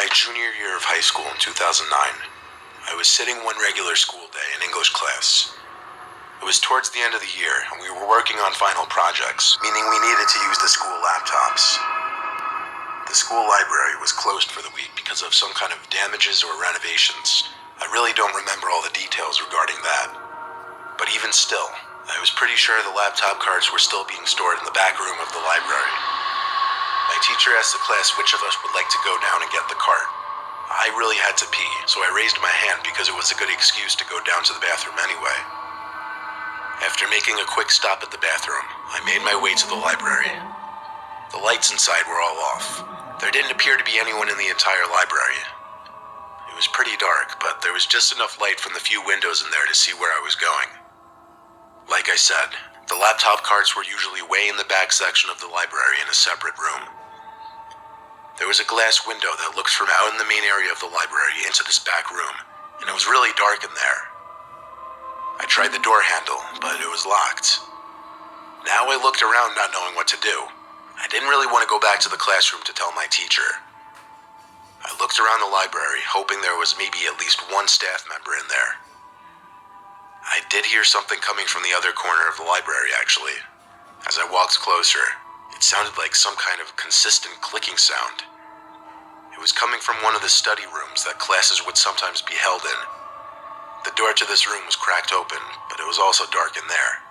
my junior year of high school in 2009. I was sitting one regular school day in English class. It was towards the end of the year, and we were working on final projects, meaning we needed to use the school laptops. The school library was closed for the week because of some kind of damages or renovations. I really don't remember all the details regarding that. But even still, I was pretty sure the laptop cards were still being stored in the back room of the library. My teacher asked the class which of us would like to go down and get the cart. I really had to pee, so I raised my hand because it was a good excuse to go down to the bathroom anyway. After making a quick stop at the bathroom, I made my way to the library. The lights inside were all off. There didn't appear to be anyone in the entire library. It was pretty dark, but there was just enough light from the few windows in there to see where I was going. Like I said, the laptop carts were usually way in the back section of the library in a separate room. There was a glass window that looks from out in the main area of the library into this back room, and it was really dark in there. I tried the door handle, but it was locked. Now I looked around not knowing what to do. I didn't really want to go back to the classroom to tell my teacher. I looked around the library, hoping there was maybe at least one staff member in there. I did hear something coming from the other corner of the library, actually. As I walked closer, it sounded like some kind of consistent clicking sound. It was coming from one of the study rooms that classes would sometimes be held in. The door to this room was cracked open, but it was also dark in there.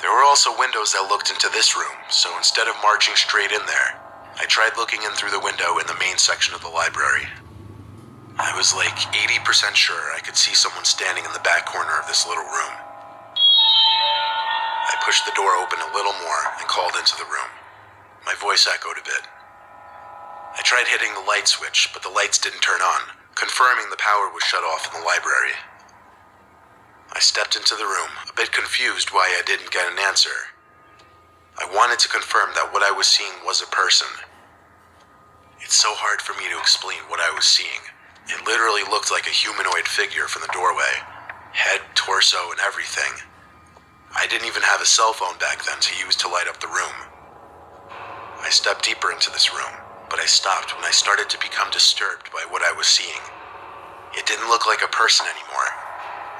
There were also windows that looked into this room, so instead of marching straight in there, I tried looking in through the window in the main section of the library. I was like 80% sure I could see someone standing in the back corner of this little room. I pushed the door open a little more and called into the room. My voice echoed a bit. I tried hitting the light switch, but the lights didn't turn on, confirming the power was shut off in the library. I stepped into the room, a bit confused why I didn't get an answer. I wanted to confirm that what I was seeing was a person. It's so hard for me to explain what I was seeing. It literally looked like a humanoid figure from the doorway. Head, torso, and everything. I didn't even have a cell phone back then to use to light up the room. I stepped deeper into this room, but I stopped when I started to become disturbed by what I was seeing. It didn't look like a person anymore.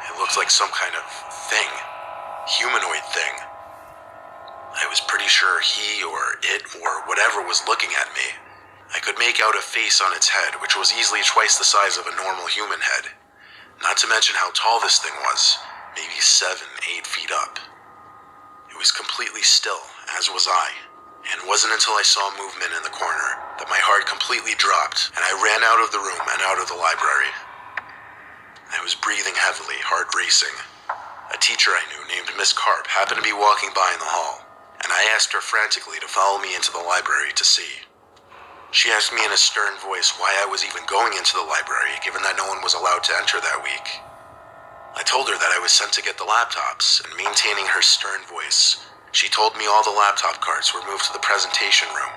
It looked like some kind of thing. Humanoid thing. I was pretty sure he or it or whatever was looking at me. I could make out a face on its head, which was easily twice the size of a normal human head. Not to mention how tall this thing was, maybe 7, 8 feet up. It was completely still, as was I, and it wasn't until I saw movement in the corner that my heart completely dropped, and I ran out of the room and out of the library. I was breathing heavily, heart racing. A teacher I knew named Miss Karp happened to be walking by in the hall, and I asked her frantically to follow me into the library to see. She asked me in a stern voice why I was even going into the library, given that no one was allowed to enter that week. I told her that I was sent to get the laptops, and maintaining her stern voice, she told me all the laptop carts were moved to the presentation room.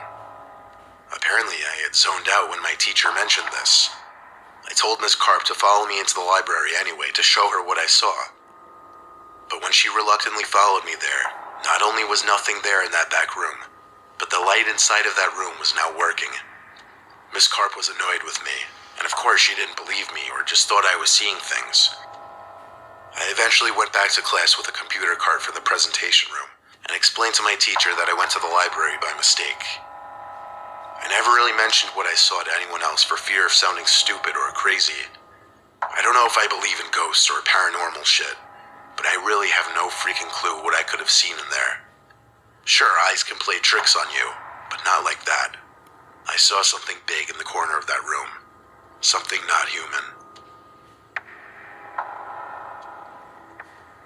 Apparently, I had zoned out when my teacher mentioned this. I told Miss Karp to follow me into the library anyway to show her what I saw. But when she reluctantly followed me there, not only was nothing there in that back room, but the light inside of that room was now working. Miss Karp was annoyed with me, and of course she didn't believe me or just thought I was seeing things. I eventually went back to class with a computer card for the presentation room and explained to my teacher that I went to the library by mistake. I never really mentioned what I saw to anyone else for fear of sounding stupid or crazy. I don't know if I believe in ghosts or paranormal shit, but I really have no freaking clue what I could have seen in there. Sure, eyes can play tricks on you, but not like that. I saw something big in the corner of that room. Something not human.